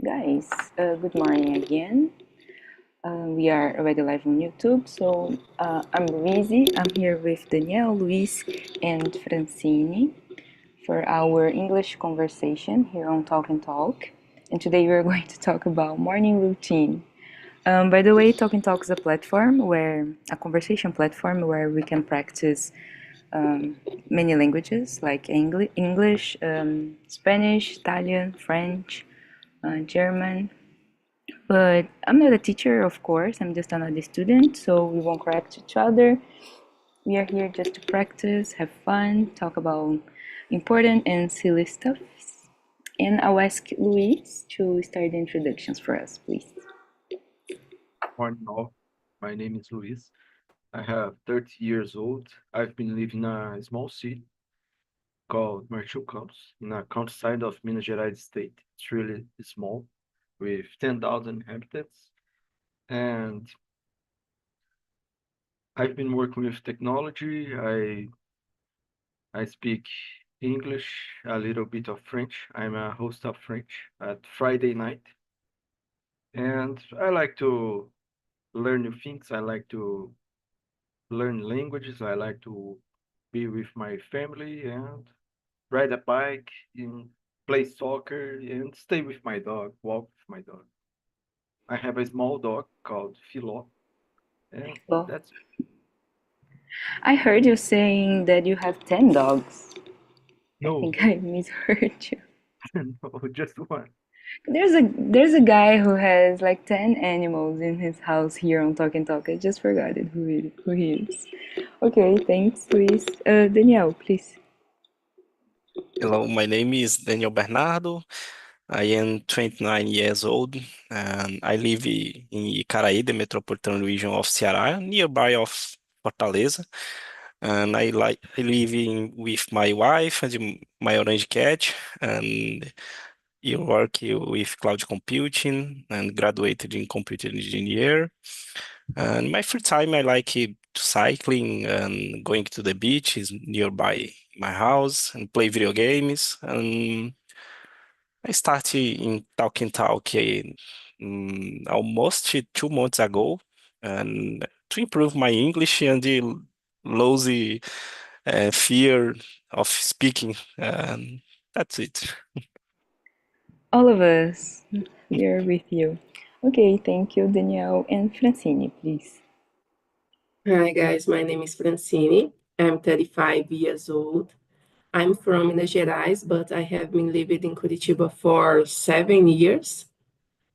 Guys, good morning again. We are already live on YouTube, so I'm Luisi. I'm here with Danielle, Luis, and Francine for our English conversation here on Talk and Talk. And today we're going to talk about morning routine. By the way, Talk and Talk is a conversation platform where we can practice many languages like English, Spanish, Italian, French, German. But I'm not a teacher, of course. I'm just another student, so we won't correct each other. We are here just to practice, have fun, talk about important and silly stuff. And I'll ask Luis to start the introductions for us, please. Morning all. My name is Luis. I have 30 years old. I've been living in a small city called Martil Campos in a countryside of Minas Gerais state. It's really small with 10,000 inhabitants. And I've been working with technology. I speak English, a little bit of French. I'm a host of French at Friday night. And I like to learn new things. I like to learn languages. I like to be with my family and ride a bike and play soccer and stay with my dog, walk with my dog. I have a small dog called Philo, and Well, that's I heard you saying that you have 10 dogs. I no, think I misheard you. no, just one. There's a guy who has like 10 animals in his house here on Talk and Talk. I just forgot it, who he is. Okay, thanks, Luis. Danielle, please. Hello, my name is Daniel Bernardo. I am 29 years old and I live in Icaraí, the metropolitan region of Ceará, nearby of Fortaleza. And I live with my wife and my orange cat, and you work with cloud computing and graduated in computer engineer. And my free time, I like cycling and going to the beach is nearby my house and play video games. And I started in Talking Talk almost 2 months ago, and to improve my English and lose the fear of speaking. And that's it. All of us, we are with you. Okay, thank you, Danielle. And Francine, please. Hi guys, my name is Francine. I'm 35 years old. I'm from Minas Gerais, but I have been living in Curitiba for 7 years.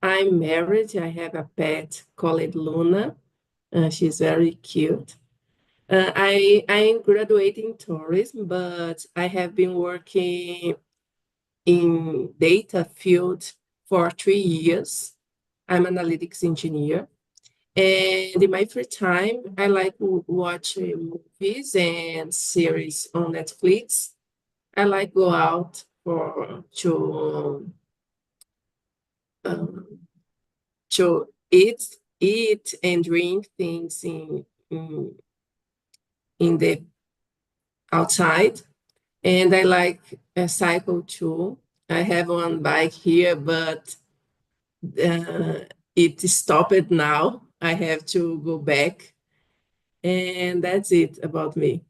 I'm married. I have a pet called Luna. She's very cute. I'm graduating tourism, but I have been working in data field for 3 years. I'm an analytics engineer. And in my free time, I like to watch movies and series on Netflix. I like go out for um, to eat and drink things in the outside. And I like a cycle too. I have one bike here, but it stopped now. I have to go back. And that's it about me.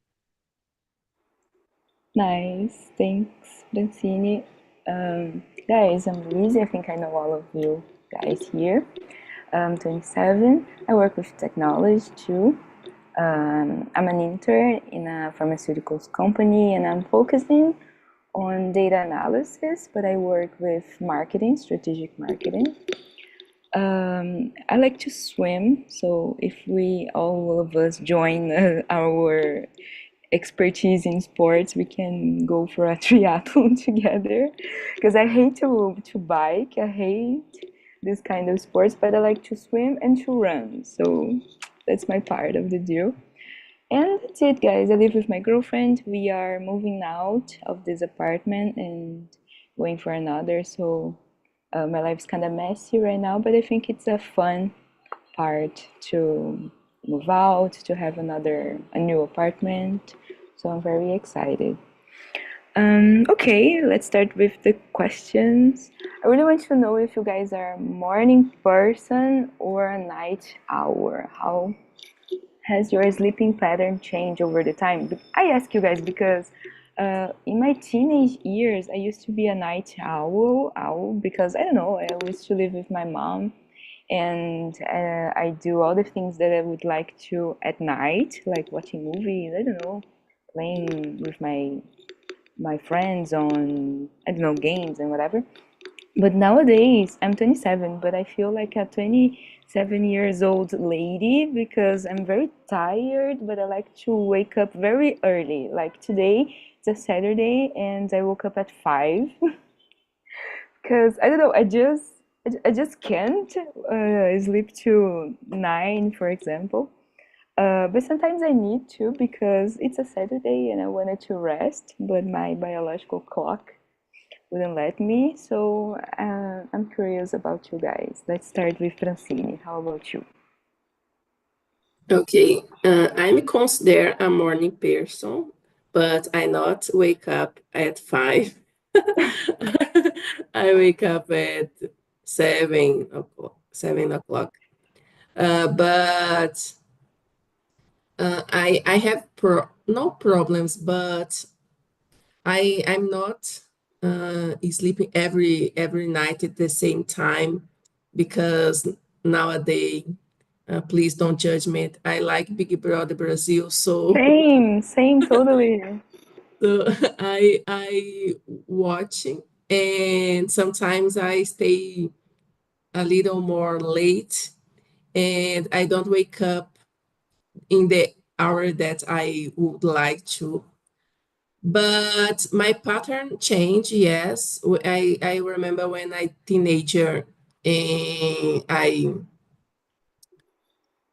Nice, thanks, Francine. Guys, I'm Luis. I think I know all of you guys here. I'm 27. I work with technology too. I'm an intern in a pharmaceuticals company and I'm focusing on data analysis, but I work with marketing, strategic marketing. I like to swim, so if we all of us join our expertise in sports, we can go for a triathlon together. Because I hate to bike, I hate this kind of sports, but I like to swim and to run. So that's my part of the deal. And that's it, guys. I live with my girlfriend. We are moving out of this apartment and going for another. So my life's kind of messy right now, but I think it's a fun part to move out, to have a new apartment. So I'm very excited. Okay, let's start with the questions. I really want to know if you guys are a morning person or a night owl. How has your sleeping pattern changed over the time? I ask you guys because in my teenage years, I used to be a night owl because I don't know, I used to live with my mom and I do all the things that I would like to at night, like watching movies, I don't know, playing with my friends on, I don't know, games and whatever. But nowadays, I'm 27, but I feel like a 27 years old lady because I'm very tired, but I like to wake up very early. Like today, it's a Saturday, and I woke up at 5 because I don't know, I just can't sleep to 9, for example. But sometimes I need to because it's a Saturday and I wanted to rest, but my biological clock wouldn't let me. So I'm curious about you guys. Let's start with Francine. How about you? Okay, I'm considered a morning person, but I not wake up at 5. I wake up at 7 o'clock. 7 o'clock. But I have no problems, but I'm not sleeping every night at the same time because nowadays, please don't judge me. I like Big Brother Brazil, so Same, totally. so I watching, and sometimes I stay a little more late, and I don't wake up in the hour that I would like to. But my pattern changed, yes. I remember when I teenager and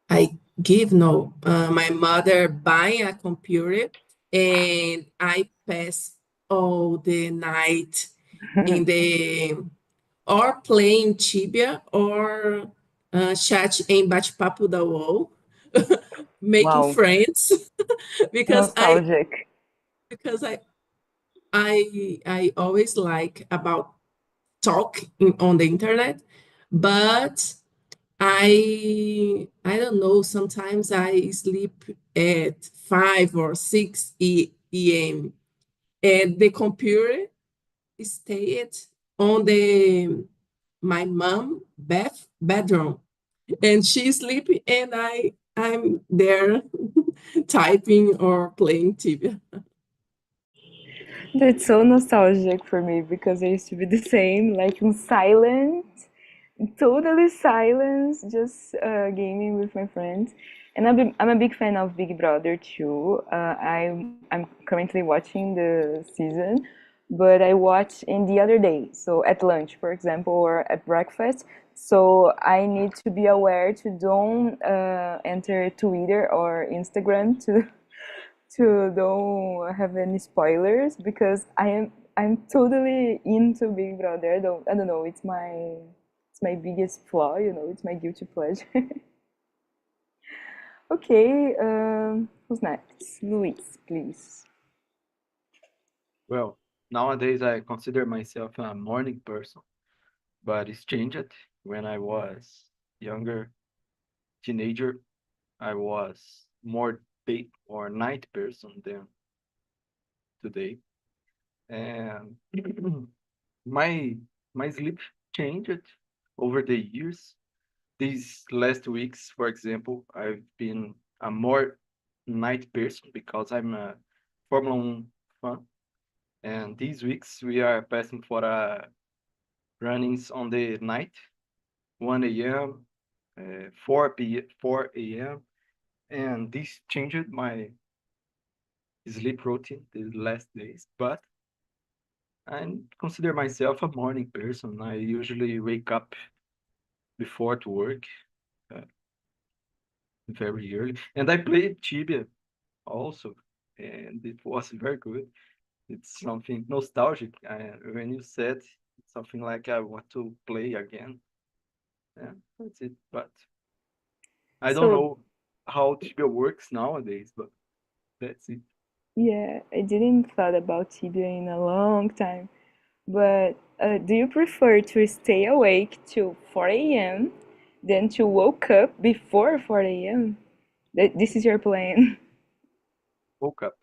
I give no my mother buying a computer and I pass all the night in the or playing Tibia or chat em bate-papo da UOL, making Wow, friends because I nostalgic. because I always like about talk on the internet, but I don't know, sometimes I sleep at 5 or 6 a.m. and the computer stayed on the my mom bedroom and she's sleeping and I'm there typing or playing TV. That's so nostalgic for me because I used to be the same, like in silent, totally silence, just gaming with my friends. And I'm a big fan of Big Brother too. I'm currently watching the season, but I watch in the other day, so at lunch, for example, or at breakfast. So I need to be aware to don't enter Twitter or Instagram to don't have any spoilers because I'm totally into Big Brother. I don't know. It's my biggest flaw. It's my guilty pleasure. Okay. Who's next? Luis, please. Well, nowadays I consider myself a morning person, but it's changed. When I was younger, teenager, I was more day or night person than today. And my my sleep changed over the years. These last weeks, for example, I've been a more night person because I'm a Formula One fan. And these weeks we are passing for runnings on the night, 1 a.m., 4 a.m. And this changed my sleep routine the last days. But I consider myself a morning person. I usually wake up before to work uh, very early. And I played Tibia also, and it was very good. It's something nostalgic. When you said something like I want to play again, yeah, that's it. But I don't So know how Tibia works nowadays, but that's it. yeah, I didn't thought about Tibia in a long time, but do you prefer to stay awake till 4 a.m. than to woke up before 4 a.m.? This is your plan. Woke up.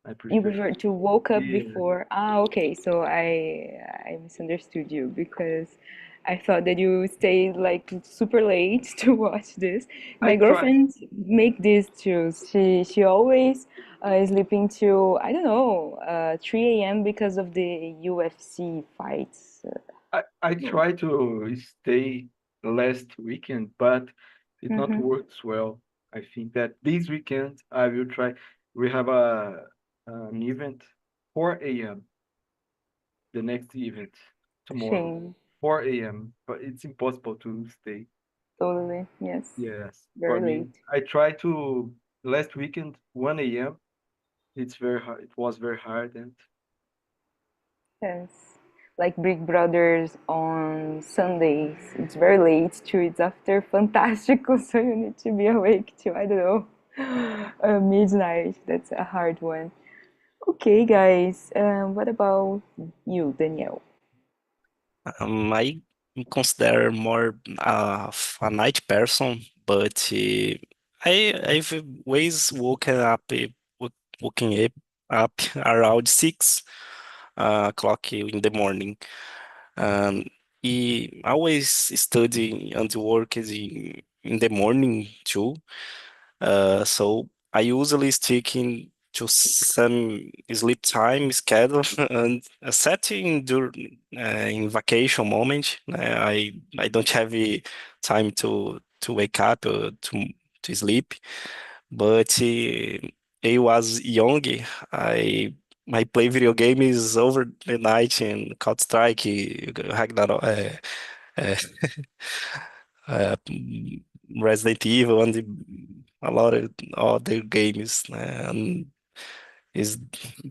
I You prefer. prefer to woke up Yeah, before? Ah, okay. So I misunderstood you because I thought that you stay like super late to watch this. I My try. girlfriend make this too. She always is sleeping till I don't know 3 a.m. because of the UFC fights. I try to stay last weekend, but it not Mm-hmm. works well. I think that this weekend I will try. We have an event 4 a.m. The next event tomorrow Shame. 4 a.m. But it's impossible to stay. Totally. Yes. Yes, for Very me. late. I tried to last weekend 1 a.m. It's very hard. It was very hard and Yes. Like Big Brothers on Sundays. It's very late too. It's after Fantástico, so you need to be awake till, I don't know, midnight. That's a hard one. Okay, guys. What about you, Danielle? I consider more a night person, but I've always woken up woken up around 6 o'clock in the morning. Um, I always study and work in the morning too. So I usually stick to some sleep time schedule and setting during in vacation moment. I don't have time to wake up to sleep, but I was young. I I play video games over the night in Counter Strike, Ragnarok, uh, Resident Evil, and a lot of other games. And is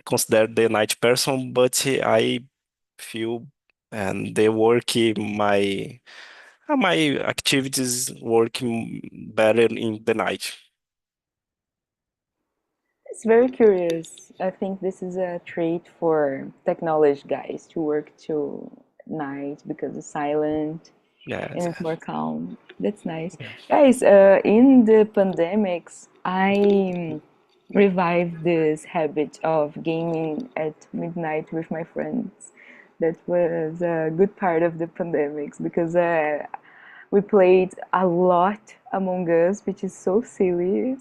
considered the night person, but I feel and the work my activities working better in the night. It's very curious. I think this is a trait for technology guys to work till night because it's silent and Yes, it's more calm. That's nice. yes. Guys, in the pandemics, I revived this habit of gaming at midnight with my friends. That was a good part of the pandemics because we played a lot Among Us, which is so silly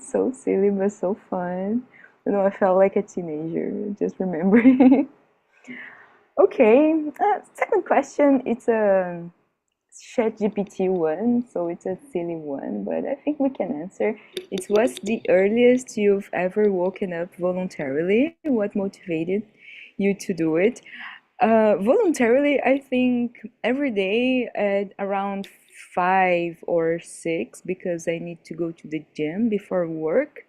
but so fun. You know, I felt like a teenager just remembering. Okay, second question. It's a ChatGPT one, so it's a silly one, but I think we can answer. It's what's the earliest you've ever woken up voluntarily? What motivated you to do it? Voluntarily, I think every day at around 5 or 6 because I need to go to the gym before work.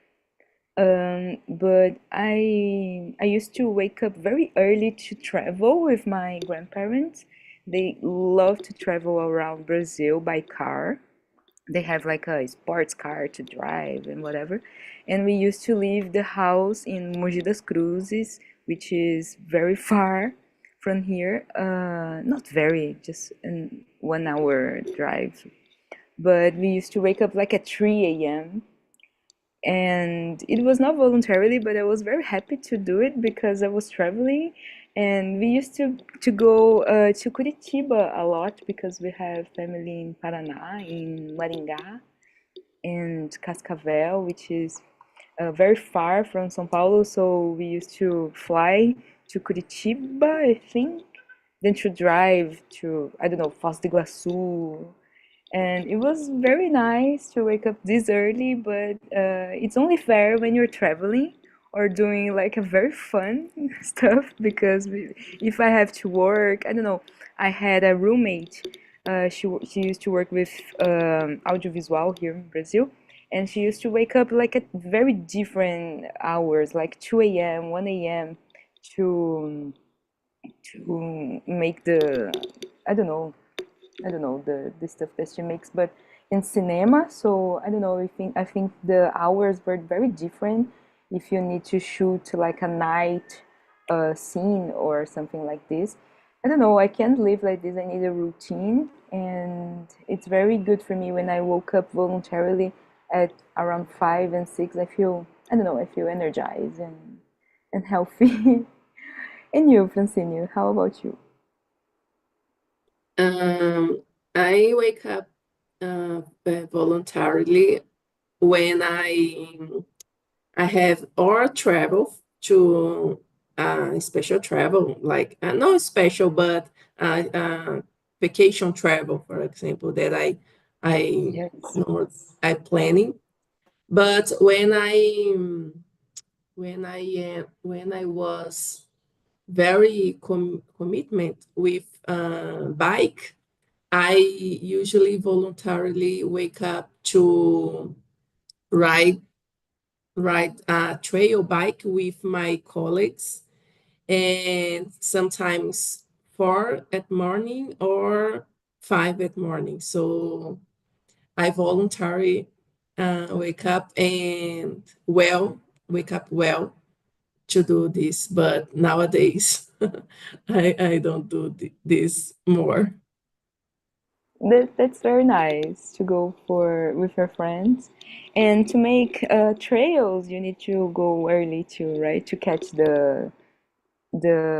But I used to wake up very early to travel with my grandparents. They love to travel around Brazil by car. They have like a sports car to drive and whatever. And we used to leave the house in Mogi das Cruzes, which is very far from here. Not very, just an 1 hour drive. But we used to wake up like at 3 a.m. And it was not voluntarily, but I was very happy to do it because I was traveling, and we used to go to Curitiba a lot because we have family in Paraná, in Maringá, and Cascavel, which is very far from São Paulo. So we used to fly to Curitiba, I think, then to drive to, I don't know, Foz do Iguaçu, and it was very nice to wake up this early, but it's only fair when you're traveling or doing like a very fun stuff because if I have to work, I don't know. I had a roommate. She used to work with audiovisual here in Brazil, and she used to wake up like at very different hours, like 2 a.m., 1 a.m. to make the, I don't know, the stuff that she makes, but in cinema. So I don't know. I think the hours were very different. If you need to shoot like a night scene or something like this, I don't know, I can't live like this. I need a routine, and it's very good for me when I woke up voluntarily at around 5 and 6. I don't know, I feel energized and healthy. And you, Francine, how about you? Um, I wake up voluntarily when I have or travel to special travel, like not special, but vacation travel, for example, that I Yes. nor I planning. But when I was very commitment with bike, I usually voluntarily wake up to ride ride a trail bike with my colleagues, and sometimes 4 at morning or 5 at morning. So I voluntarily wake up and wake up well to do this. But nowadays, I don't do this more. That's very nice to go for with your friends, and to make trails. You need to go early too, right? To catch the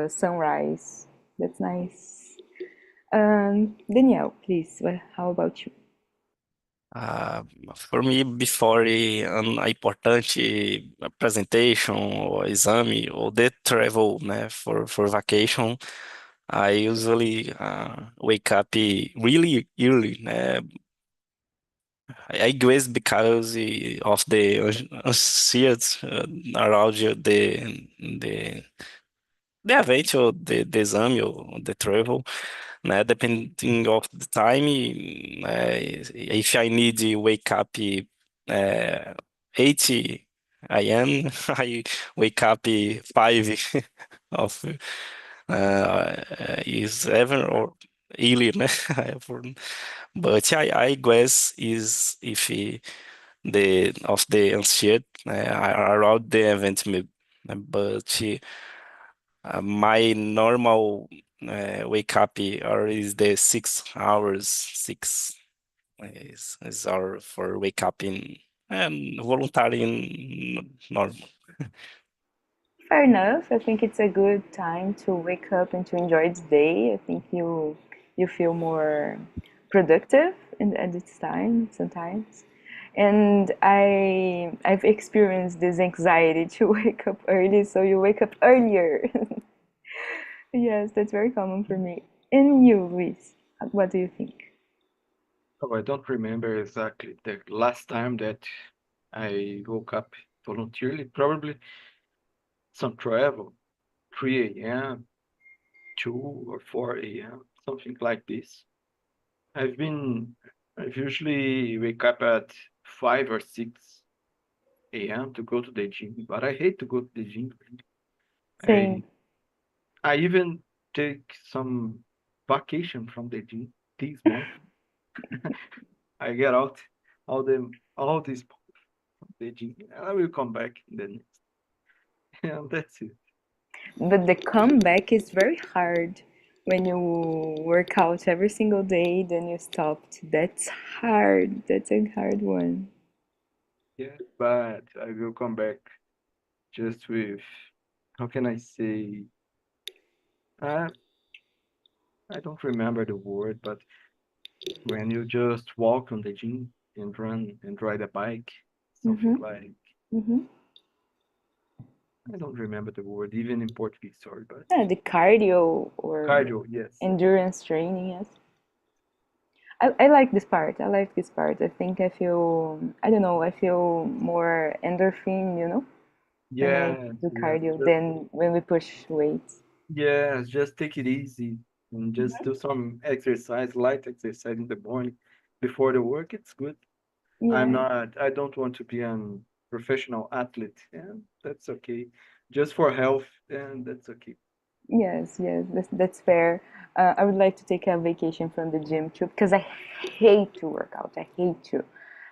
sunrise. That's nice. Danielle, please. How about you? Ah, for me, before an importante presentation ou exame ou the travel, né, for vacation, I usually wake up really early, né? I guess because of the anxiety around the event or the exame or the travel, né? Depending of the time, if I need to wake up 8 a.m., I wake up 5 of is 7 or early, né? But I guess is if the of the anxiety around the event, but my normal wake up or is the 6 hours, is our for wake up in and voluntary in normal. Fair enough. I think it's a good time to wake up and to enjoy the day. I think you feel more productive at this time sometimes. And I've experienced this anxiety to wake up early, so you wake up earlier. Yes, that's very common for me. And you, Luis, what do you think? Oh, I don't remember exactly the last time that I woke up voluntarily. Probably some travel, 3 a.m., 2 or 4 a.m., something like this. I've been, I've usually wake up at 5 or 6 a.m. to go to the gym, but I hate to go to the gym. Same. I I even take some vacation from the gym this month. I get out all this from the gym, and I will come back in the next. And that's it. But the comeback is very hard when you work out every single day, then you stopped. That's hard. That's a hard one. Yeah, but I will come back just with, how can I say? Uh, I don't remember the word, but when you just walk on the gym and run and ride a bike, something Mm-hmm. like, Mm-hmm. I don't remember the word, even in Portuguese, sorry, but Yeah, the cardio or cardio, yes. endurance training, yes. I like this part. I like this part. I think I feel, I don't know, I feel more endorphin, when I Yes, do yes, cardio just, than when we push weights. yes, just take it easy and just do some exercise, light exercise in the morning before the work. It's good. Yeah. I don't want to be an professional athlete, and that's okay. Just for health, and that's okay. Yes, yes, that's fair. I would like to take a vacation from the gym too because I hate to work out. I hate to.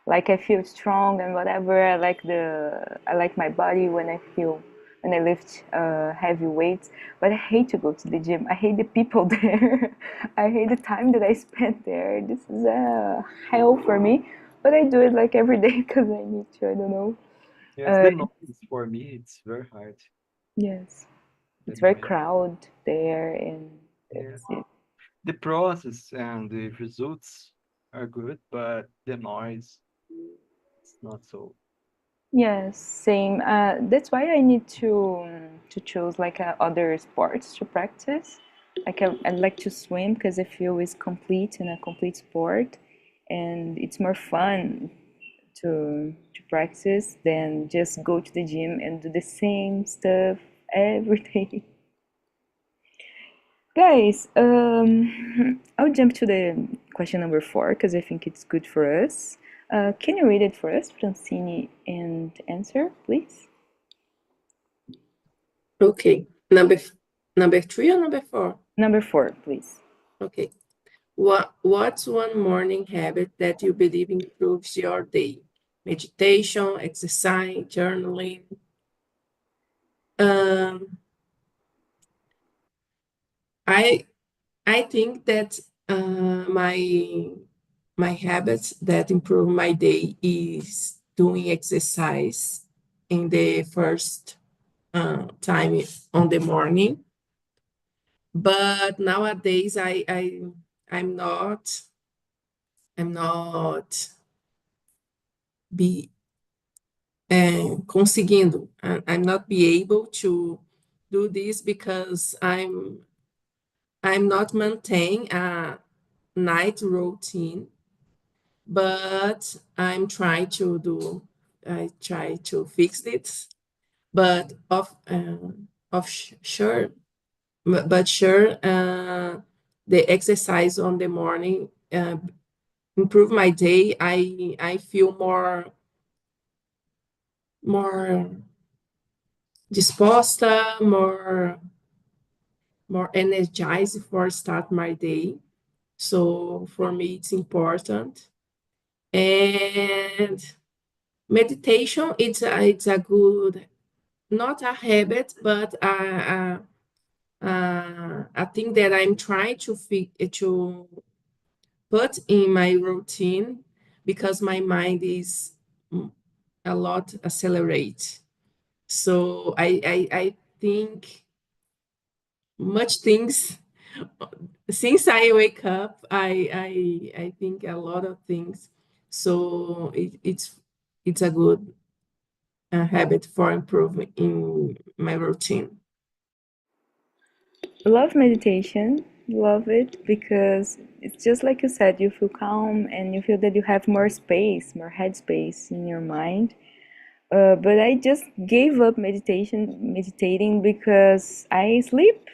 Like I feel strong and whatever. I like my body when I feel when I lift heavy weights. But I hate to go to the gym. I hate the people there. I hate the time that I spend there. This is hell for me. But I do it like every day because I need to. I don't know. Yes, the noise for me, it's very hard. Yes, The it's very noise. crowded there, and Yeah. that's it. The process and the results are good, but the noise is not so. Yes, same. That's why I need to choose like other sports to practice. Like I like to swim because I feel it's complete and a complete sport, and it's more fun to practice than just go to the gym and do the same stuff every day. Guys, I'll jump to the question number 4 because I think it's good for us. Can you read it for us, Francine, and answer, please? Okay. Number 3 or number 4? Number 4, please. Okay. What's one morning habit that you believe improves your day? Meditation, exercise, journaling. Um, I think that my habits that improve my day is doing exercise in the first time on the morning. But nowadays I'm not be conseguindo. I'm not be able to do this because I'm not maintaining a night routine, but I try to fix it. But sure, but sure, the exercise on the morning improve my day. I feel more disposta, more energized for start my day. So for me, it's important. And meditation, it's a good, not a habit, but a thing that I'm trying to put in my routine because my mind is a lot accelerate. So I think much things since I wake up, I think a lot of things. So it's a good habit for improvement in my routine. Love meditation. Love it because it's just like you said, you feel calm and you feel that you have more space, more headspace in your mind. But I just gave up meditating because I sleep.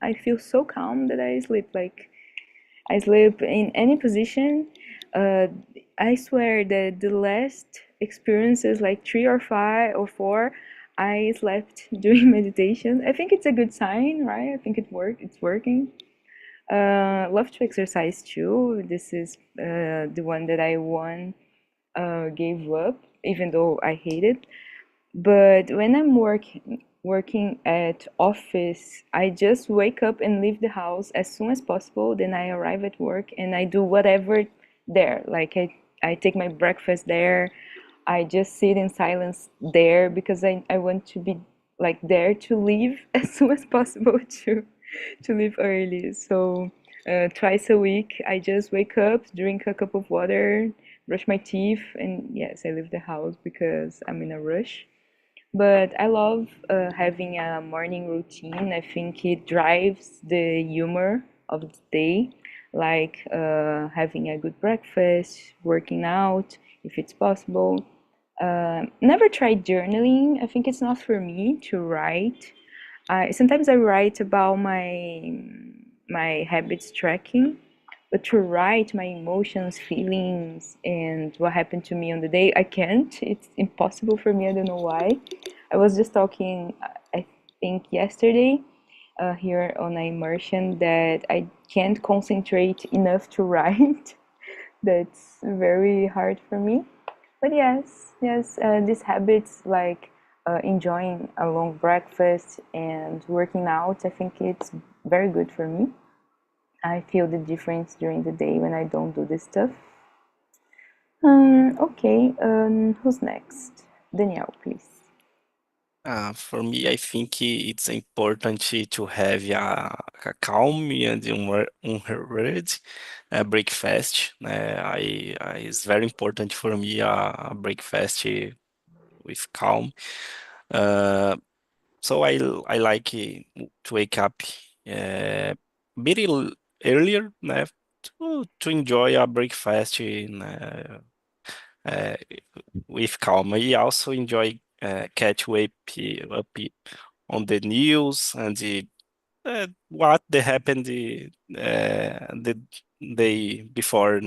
I feel so calm that I sleep. Like I sleep in any position. Uh, I swear that the last experiences, like 3 or 5 or 4, I slept during meditation. I think it's a good sign, right? I think it's working. Love to exercise too. This is the one that I gave up, even though I hate it. But when I'm working at office, I just wake up and leave the house as soon as possible. Then I arrive at work and I do whatever there. Like I take my breakfast there. I just sit in silence there because I want to be like there to leave as soon as possible to leave early. So twice a week, I just wake up, drink a cup of water, brush my teeth, and yes, I leave the house because I'm in a rush. But I love having a morning routine. I think it drives the humor of the day, like having a good breakfast, working out if it's possible. Never tried journaling. I think it's not for me to write. Sometimes I write about my habits tracking, but to write my emotions, feelings, and what happened to me on the day, I can't. It's impossible for me. I don't know why. I was just talking, I think yesterday, here on a immersion that I can't concentrate enough to write. That's very hard for me. But yes, these habits like enjoying a long breakfast and working out. I think it's very good for me. I feel the difference during the day when I don't do this stuff. Okay, who's next? Danielle, please. For me, I think it's important to have a calm and unhurried breakfast. It's very important for me a breakfast with calm. So I like to wake up very earlier, to enjoy a breakfast uh, with calm. I also enjoy catch up on the news and what they happened the day before.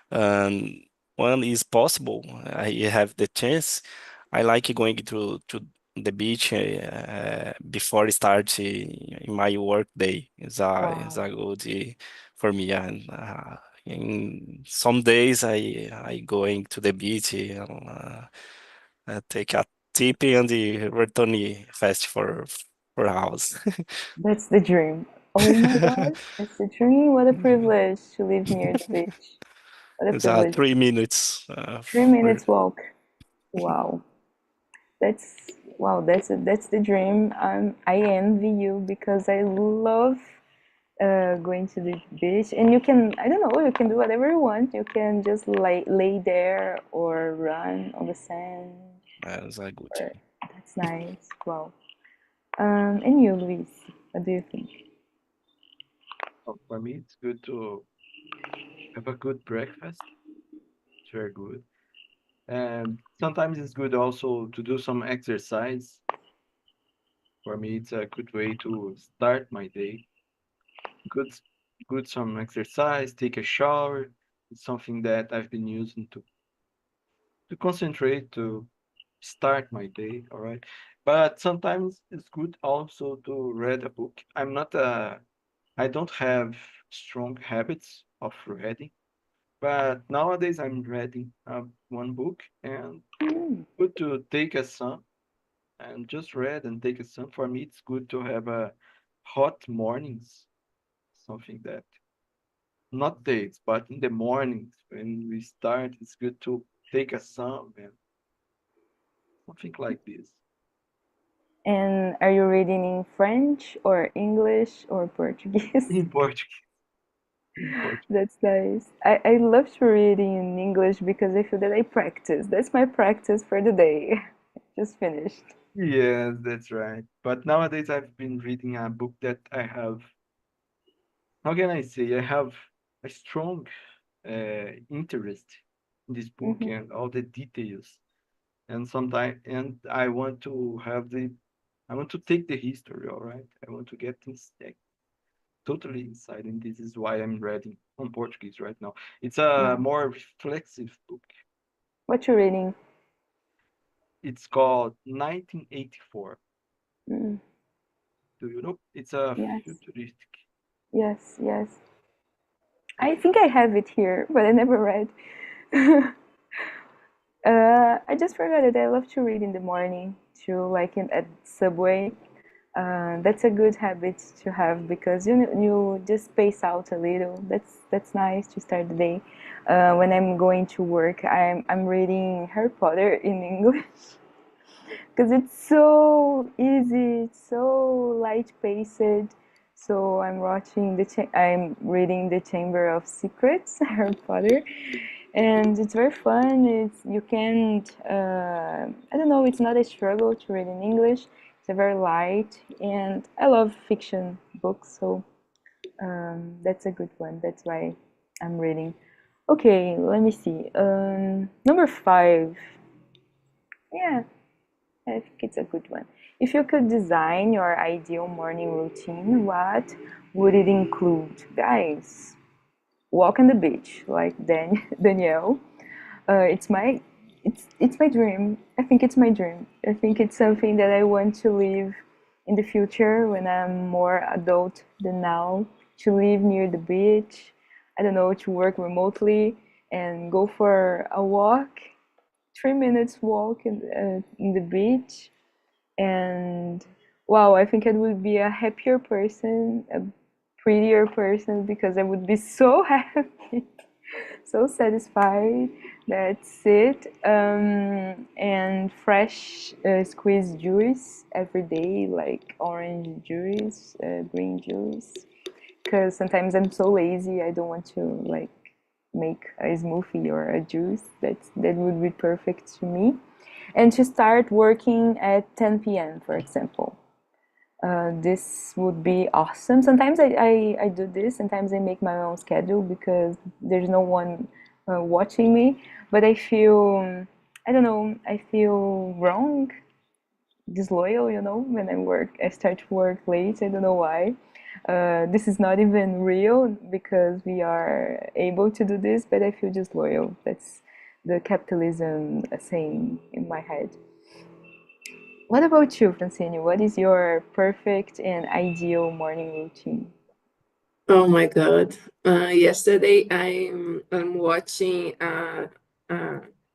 Um, when is possible, I have the chance. I like going to the beach before start in my work day. Is Wow, a good for me. And in some days I going to the beach and take a tip and return fast for house. that's the dream. Oh my God, that's the dream. What a privilege to live near the beach. What a It's a privilege. 3 minutes Three for minutes walk. Wow, that's wow. That's the dream. I envy you because I love going to the beach, and you can, I don't know, you can do whatever you want. You can just lay there or run on the sand. it's a good. Or, that's nice. Wow. And you, Luis, what do you think? For me, it's good to have a good breakfast. It's very good. And sometimes it's good also to do some exercise. For me, it's a good way to start my day. Good, good some exercise, take a shower. It's something that I've been using to concentrate, to start my day, all right? But sometimes it's good also to read a book. I don't have strong habits of reading, but nowadays I'm reading one book and Mm. good to take a sun and just read and take a sun. For me, it's good to have a hot mornings, something that not days, but in the mornings when we start, it's good to take a sun and something like this. And are you reading in French or English or Portuguese? In Portuguese, in Portuguese. That's nice. I love to read in English because I feel that I practice. That's my practice for the day. Just finished. Yes, that's right. But nowadays I've been reading a book that I have, how can I say, I have a strong interest in this book Hmm. and all the details. And sometimes, and I want to have I want to take the history, all right? I want to get totally inside, and this is why I'm reading on Portuguese right now. It's a Wow. more reflexive book. What you reading? It's called 1984. Mm, Do you know? It's a yes, futuristic. yes, yes. I think I have it here, but I never read. I just forgot it. I love to read in the morning, to like at Subway. That's a good habit to have because you just space out a little. That's nice to start the day. When I'm going to work, I'm reading Harry Potter in English because it's so easy, it's so light paced. So I'm reading the Chamber of Secrets, Harry Potter, and it's very fun. It's you can't I don't know. It's not a struggle to read in English. It's a very light, and I love fiction books, so that's a good one. That's why I'm reading. Okay, let me see. Number five. Yeah, I think it's a good one. If you could design your ideal morning routine, what would it include? Guys, walk on the beach like Danielle. It's my dream. I think it's my dream. I think it's something that I want to live in the future when I'm more adult than now. To live near the beach. I don't know, to work remotely and go for a walk 3 minutes walk in the beach, and wow, I think I would be a happier person, a prettier person, because I would be so happy, so satisfied. That's it. And fresh squeezed juice every day, like orange juice, green juice. Because sometimes I'm so lazy, I don't want to like make a smoothie or a juice. That would be perfect to me. And to start working at 10 p.m., for example. This would be awesome. Sometimes I do this, sometimes I make my own schedule because there's no one watching me, but I feel, I don't know, I feel wrong, disloyal, when I start to work late. I don't know why. This is not even real because we are able to do this, but I feel disloyal. That's the capitalism saying in my head. What about you, Francine? What is your perfect and ideal morning routine? Oh my God. Yesterday I'm watching a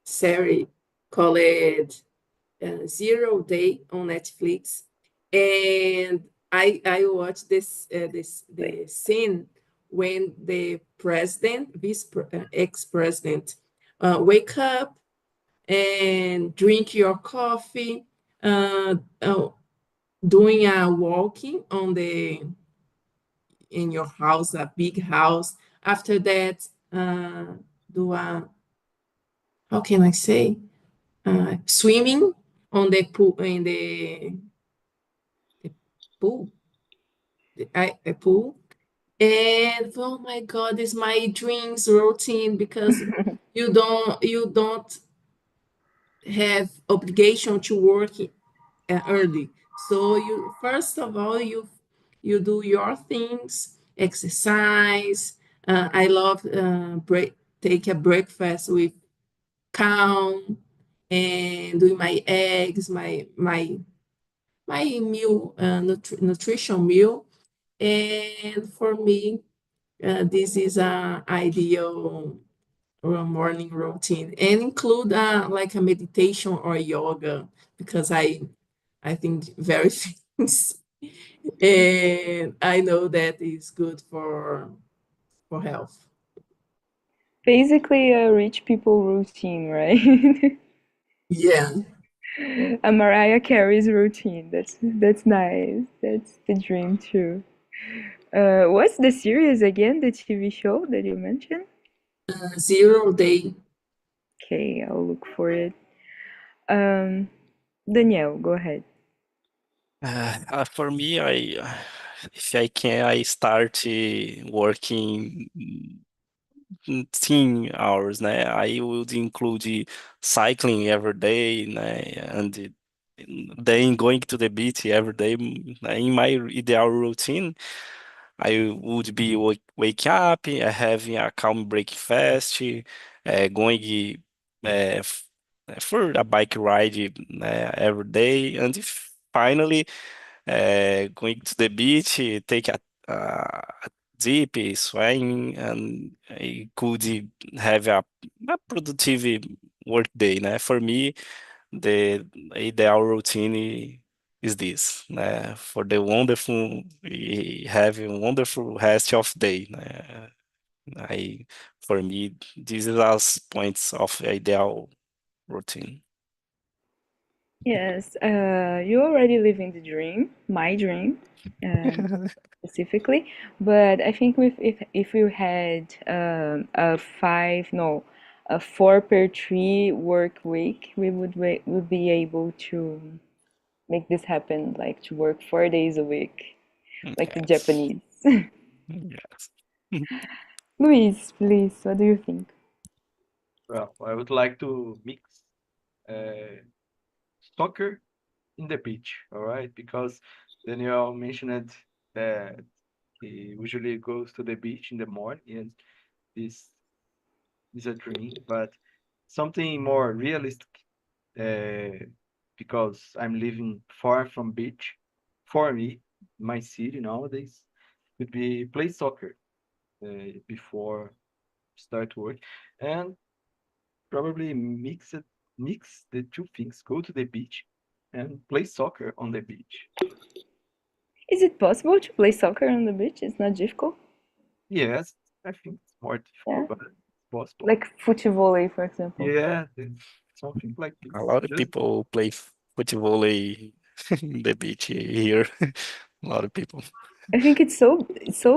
series called Zero Day on Netflix, and I watched the scene when the president, ex-president, wake up and drink your coffee, uh, uh, doing a walking in your house, a big house. After that, do a, how can I say, swimming on the pool, in the pool, the pool. And oh my God, it's my dreams routine because you don't have obligation to work early. So you first of all you do your things, exercise. I love take a breakfast with calm and doing my eggs, my meal, nutrition meal. And for me, this is a ideal morning routine and include like a meditation or yoga because I think very things and I know that is good for health. Basically, a rich people routine, right? Yeah. A Mariah Carey's routine. That's nice. That's the dream too. What's the series again? The TV show that you mentioned? 0 day. Okay, I'll look for it. Um, Danielle, go ahead. For me, if I can, I start working 10 hours, né? I would include cycling every day, né? And then going to the beach every day. In my ideal routine, I would be wake up, having a calm breakfast, going for a bike ride every day, and finally going to the beach, take a dip, swim, and I could have a productive work day, né? For me, the ideal routine is this, né? For the wonderful, we have a wonderful rest of day, né? I, for me, these are as points of ideal routine. Yes, you're already living the dream, my dream, um, specifically. But I think if we had a five, no, a 4 per 3 work week, would be able to make this happen, like to work 4 days a week, like the Yes. Japanese. Yes. Luis, please, what do you think? Well, I would like to mix uh, soccer in the beach, all right? Because Daniel mentioned that he usually goes to the beach in the morning, and this is a dream, but something more realistic, uh, because I'm living far from beach. For me, my city nowadays would be play soccer before start work, and probably mix the two things, go to the beach and play soccer on the beach. Is it possible to play soccer on the beach? It's not difficult? Yes, I think it's more Yeah. difficult, but it's possible. Like foot volley, for example. Yeah, it's something like this. A lot of Just people play football in the beach here. A lot of people. I think it's so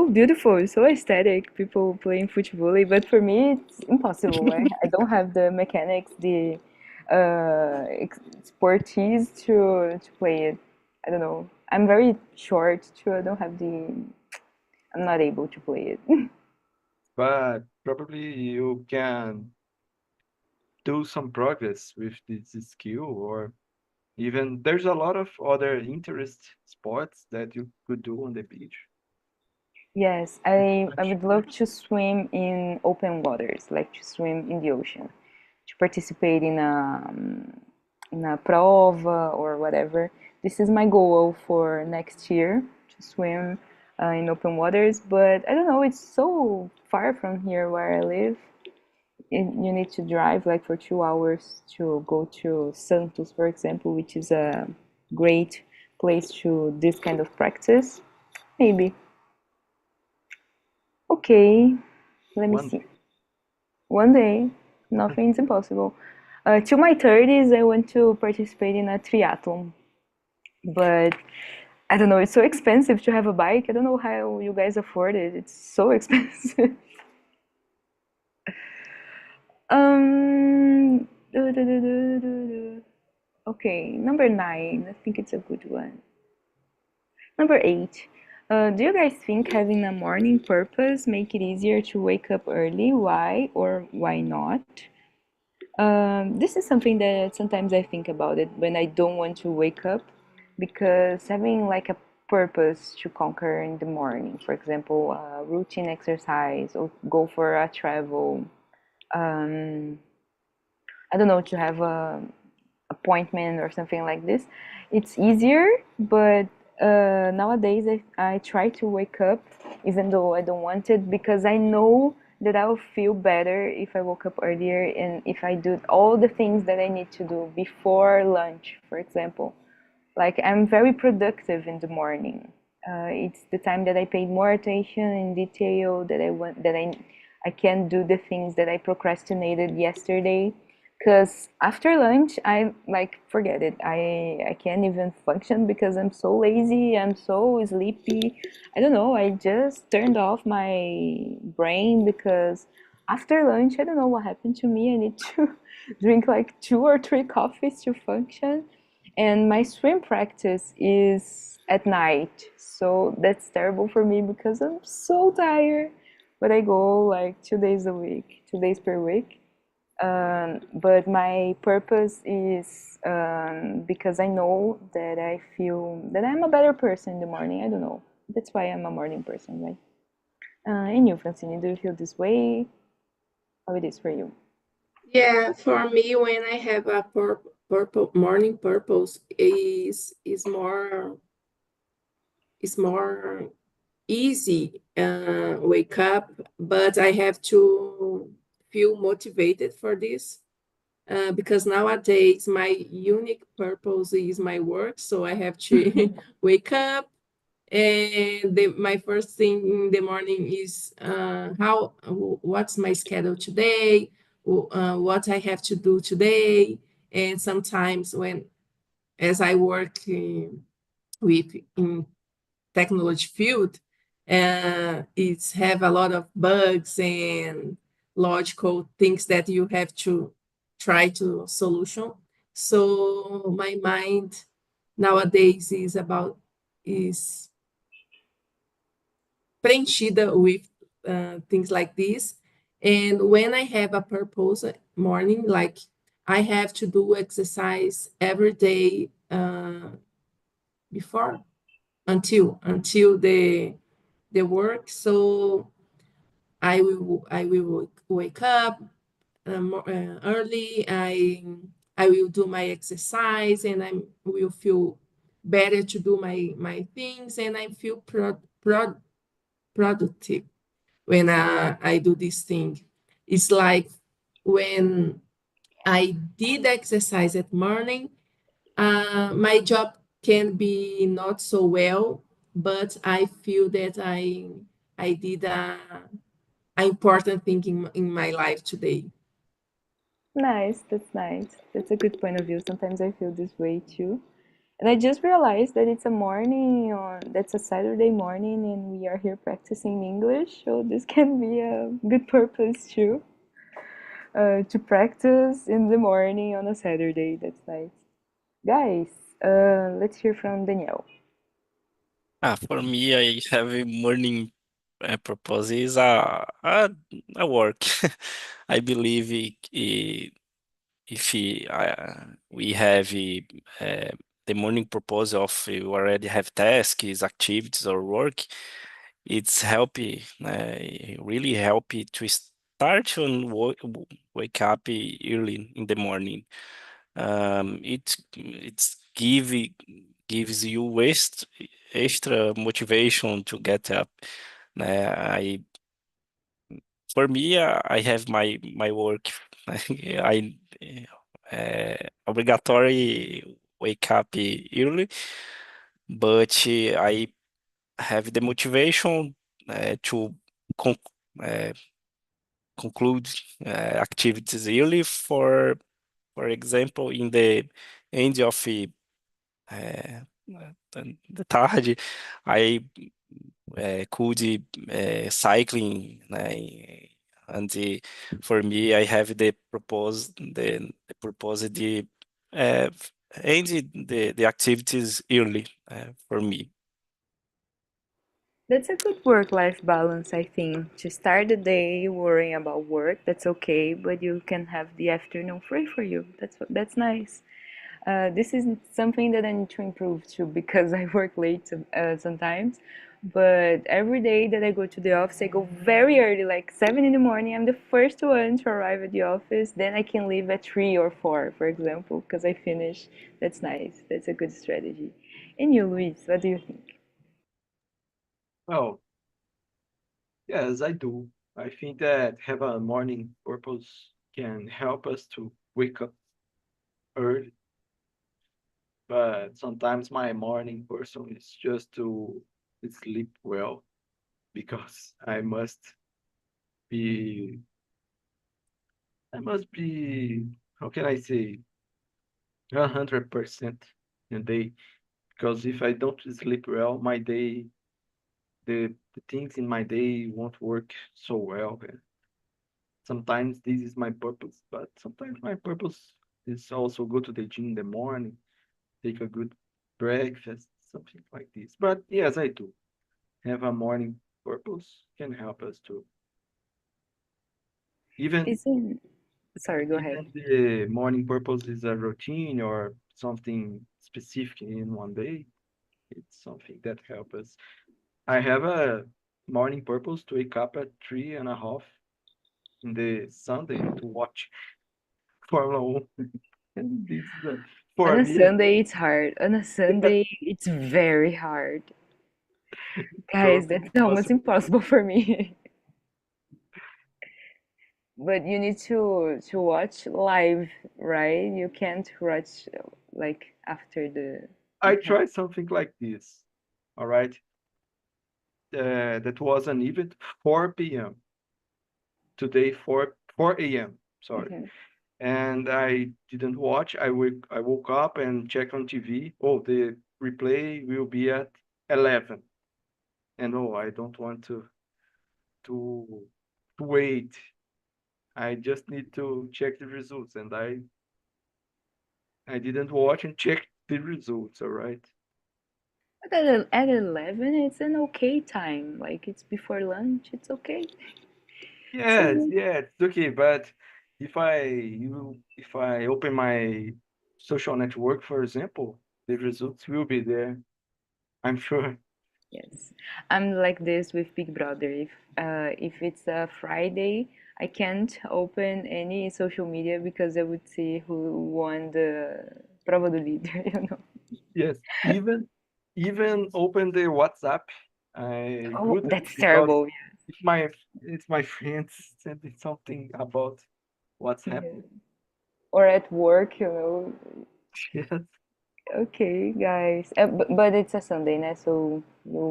beautiful, it's so aesthetic, people playing foot volley, but for me it's impossible. I don't have the mechanics, the expertise to play it. I don't know. I'm very short too. I don't have the. I'm not able to play it. but probably you can do some progress with this skill, or even there's a lot of other interest sports that you could do on the beach. Yes, I would love to swim in open waters, like to swim in the ocean, to participate in a prova or whatever. This is my goal for next year to swim in open waters, but I don't know, it's so far from here where I live. You need to drive like for 2 hours to go to Santos, for example, which is a great place to this kind of practice. Maybe. Okay, let me One see. day. One day, nothing's impossible. Till my 30s, I want to participate in a triathlon, but I don't know, it's so expensive to have a bike. I don't know how you guys afford it. It's so expensive. Um, okay, number 9. I think it's a good one. Number 8. Do you guys think having a morning purpose make it easier to wake up early? Why or why not? This is something that sometimes I think about it when I don't want to wake up, because having like a purpose to conquer in the morning, for example, routine exercise or go for a travel, um, I don't know, to have a appointment or something like this, it's easier. But nowadays I try to wake up even though I don't want it, because I know that I'll feel better if I woke up earlier and if I do all the things that I need to do before lunch, for example. Like I'm very productive in the morning. It's the time that I paid more attention in detail, that I can do the things that I procrastinated yesterday. Because after lunch, I like forget it. I can't even function because I'm so lazy. I'm so sleepy. I don't know. I just turned off my brain because after lunch, I don't know what happened to me. I need to drink like 2 or 3 coffees to function, and my swim practice is at night, so that's terrible for me because I'm so tired. But I go like 2 days a week, 2 days per week. But my purpose is because I know that I feel that I'm a better person in the morning. I don't know, that's why I'm a morning person, right? And you, Francine, do you feel this way? How it is for you? Yeah, for me, when I have a morning purpose, is more easy wake up, but I have to feel motivated for this because nowadays my unique purpose is my work, so I have to wake up, and my first thing in the morning is what's my schedule today, what I have to do today. And sometimes when as I work with in technology field, it's have a lot of bugs and logical things that you have to try to solution. So my mind nowadays is preenchida with things like this. And when I have a purpose morning, like I have to do exercise every day before until the work. So I will wake up early. I will do my exercise, and I will feel better to do my things, and I feel productive when I do this thing. It's like when I did exercise at morning. My job can be not so well, but I feel that I did a important thing in my life today. Nice, that's nice. That's a good point of view. Sometimes I feel this way too. And I just realized that it's a morning on that's a Saturday morning and we are here practicing English, so this can be a good purpose too. To practice in the morning on a Saturday. That's nice. Guys, let's hear from Danielle. For me, I have a morning purpose is a work. I believe if we have the morning purpose of we already have tasks, activities, or work, it's helpy, really helpy to start and wake up early in the morning. It's gives you extra motivation to get up. I For me, I have my work. I obligatory wake up early, but I have the motivation to con uh, conclude activities early. For example, in the end of the tarde, I could cycling, and for me, I have the purpose the uh, end the activities early for me. That's a good work-life balance, I think. To start the day worrying about work, that's okay, but you can have the afternoon free for you. That's nice. This is something that I need to improve too because I work late sometimes. But every day that I go to the office, I go very early, like 7 in the morning. I'm the first one to arrive at the office. Then I can leave at 3 or 4, for example, because I finish. That's nice. That's a good strategy. And you, Luis, what do you think? Well, yes, I do. I think that have a morning purpose can help us to wake up early, but sometimes my morning person is just to sleep well because be I must be, how can I say, 100% a day. Because if I don't sleep well, my day, the things in my day won't work so well. And sometimes this is my purpose, but sometimes my purpose is also go to the gym in the morning, take a good breakfast, something like this. But yes, I do have a morning purpose can help us to even Isn't Sorry, go ahead. even the morning purpose is a routine or something specific in one day. It's something that helps us. I have a morning purpose to wake up at 3:30 in the Sunday to watch Formula One. And this is On for a me, Sunday, it's hard. On a Sunday, it's very hard. Guys, so that's almost impossible. impossible for me. But you need to watch live, right? You can't watch like after the I event. tried something like this. All right. That was an event 4 p.m. Today, 4 a.m. Sorry. Mhm. And I didn't watch. I woke up and checked on TV. Oh, the replay will be at 11. And oh, I don't want to to wait. I just need to check the results, and I didn't watch and check the results. All right. But at 11, it's an okay time. Like it's before lunch, it's okay. Yes, So, yeah, it's okay. But if I open my social network, for example, the results will be there. I'm sure. yes, I'm like this with Big Brother. If it's a Friday, I can't open any social media because I would see who won the prova do líder, you know. Yes, even open the WhatsApp. I Oh, wouldn't that's because terrible. if my if my friends sending something about what's Yeah. happening. or at work, you know. Yes. Okay, guys. But it's a Sunday, né? So you